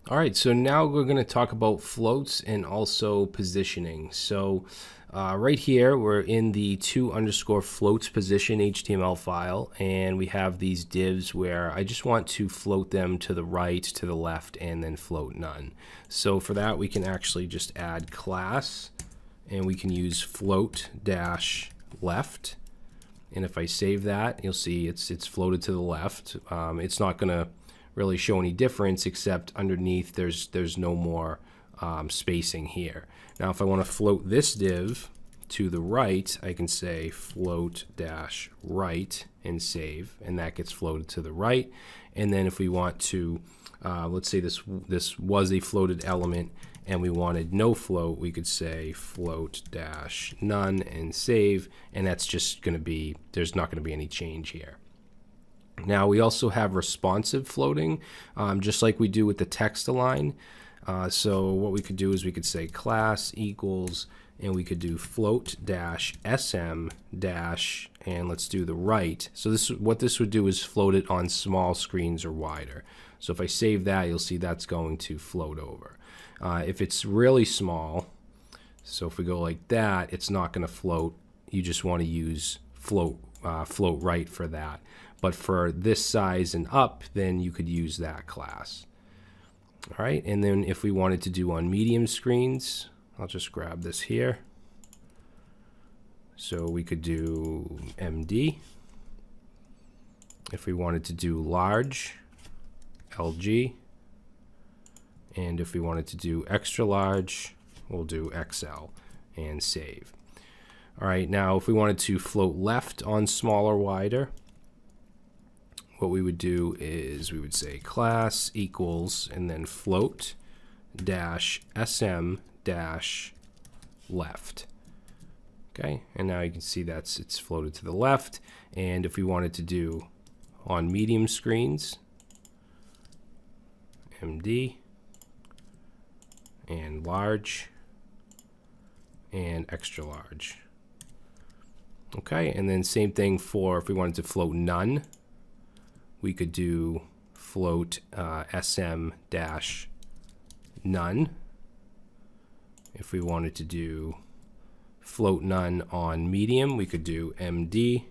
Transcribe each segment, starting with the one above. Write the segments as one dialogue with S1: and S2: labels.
S1: All right, so now we're going to talk about floats and also positioning. So right here, we're in the to_floats position HTML file, and we have these divs where I just want to float them to the right, to the left, and then float none. So for that, we can actually just add class, and we can use float-left. And if I save that, you'll see it's floated to the left. It's not going to really show any difference, except underneath there's no more spacing here. Now if I want to float this div to the right, I can say float-right and save, and that gets floated to the right. And then if we want to, let's say this was a floated element and we wanted no float, we could say float-none and save, and that's just going to be, there's not going to be any change here. Now we also have responsive floating, just like we do with the text align. So what we could do is we could say class equals, and we could do float-sm dash, and let's do the right. So this, what this would do is float it on small screens or wider. So if I save that, you'll see that's going to float over. If it's really small, so if we go like that, it's not going to float. You just want to use float right for that. But for this size and up, then you could use that class. All right, and then if we wanted to do on medium screens, I'll just grab this here. So we could do MD. If we wanted to do large, LG. And if we wanted to do extra large, we'll do XL and save. All right, now if we wanted to float left on small or wider, what we would do is we would say class equals and then float dash sm dash left. Okay, and now you can see it's floated to the left. And if we wanted to do on medium screens, MD and large and extra large. Okay, and then same thing for if we wanted to float none, we could do float sm dash none. If we wanted to do float none on medium, we could do md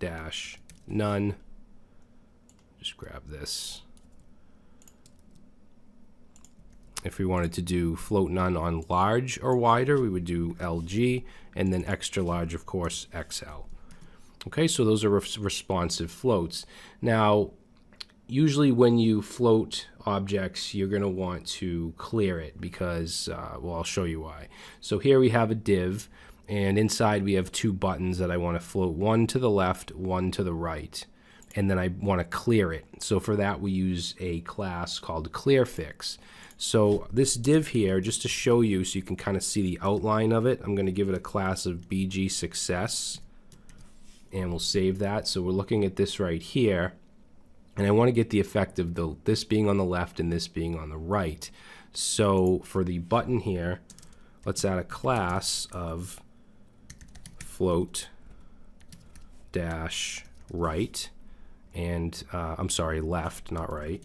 S1: dash none. Just grab this. If we wanted to do float none on large or wider, we would do LG, and then extra large, of course, XL. Okay, so those are responsive floats. Now, usually when you float objects, you're going to want to clear it because, well, I'll show you why. So here we have a div, and inside we have two buttons that I want to float, one to the left, one to the right, and then I want to clear it. So for that, we use a class called clearfix. So this div here, just to show you so you can kind of see the outline of it, I'm going to give it a class of bg success, and we'll save that. So we're looking at this right here, and I want to get the effect of this being on the left and this being on the right. So for the button here, let's add a class of float dash right, and I'm sorry, left, not right.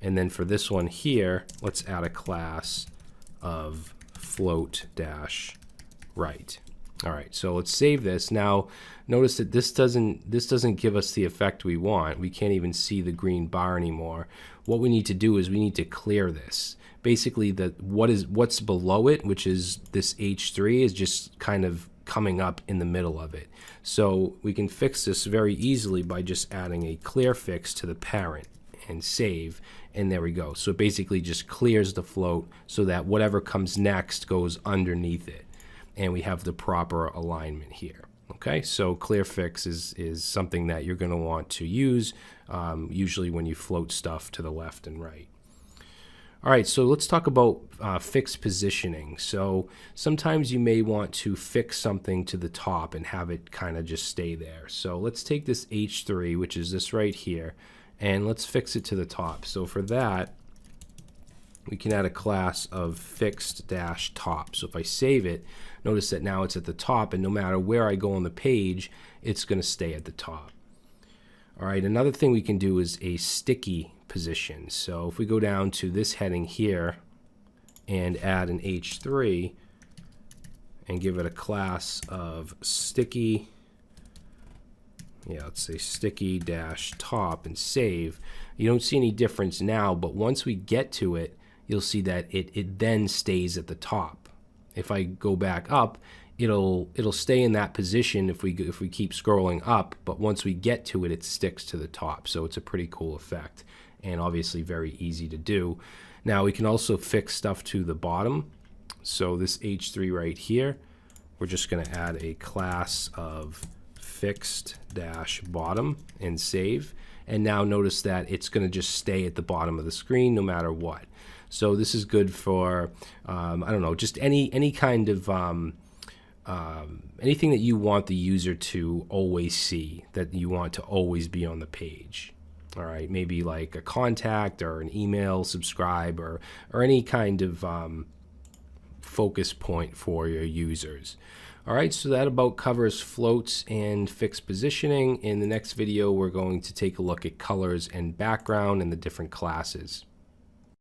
S1: And then for this one here, let's add a class of float dash right. All right, so let's save this. Now notice that this doesn't give us the effect we want. We can't even see the green bar anymore. What we need to do is we need to clear this. Basically, what's below it, which is this H3, is just kind of coming up in the middle of it. So we can fix this very easily by just adding a clear fix to the parent and save, and there we go. So it basically just clears the float so that whatever comes next goes underneath it, and we have the proper alignment here. Okay, so clearfix is something that you're going to want to use usually when you float stuff to the left and right. All right, so let's talk about fixed positioning. So sometimes you may want to fix something to the top and have it kind of just stay there. So let's take this H3, which is this right here, and let's fix it to the top. So for that, we can add a class of fixed dash top. So if I save it, notice that now it's at the top, and no matter where I go on the page, it's going to stay at the top. All right, another thing we can do is a sticky position. So if we go down to this heading here and add an h3 and give it a class of sticky, let's say sticky dash top and save, you don't see any difference now, but once we get to it, you'll see that it then stays at the top. If I go back up, it'll stay in that position if we keep scrolling up, but once we get to it, it sticks to the top. So it's a pretty cool effect, and obviously very easy to do. Now we can also fix stuff to the bottom. So this h3 right here, we're just going to add a class of fixed dash bottom and save. And now notice that it's going to just stay at the bottom of the screen no matter what. So this is good for, I don't know, just any kind of, anything that you want the user to always see, that you want to always be on the page. All right, maybe like a contact or an email, subscribe, or any kind of focus point for your users. All right, so that about covers floats and fixed positioning. In the next video, we're going to take a look at colors and background and the different classes.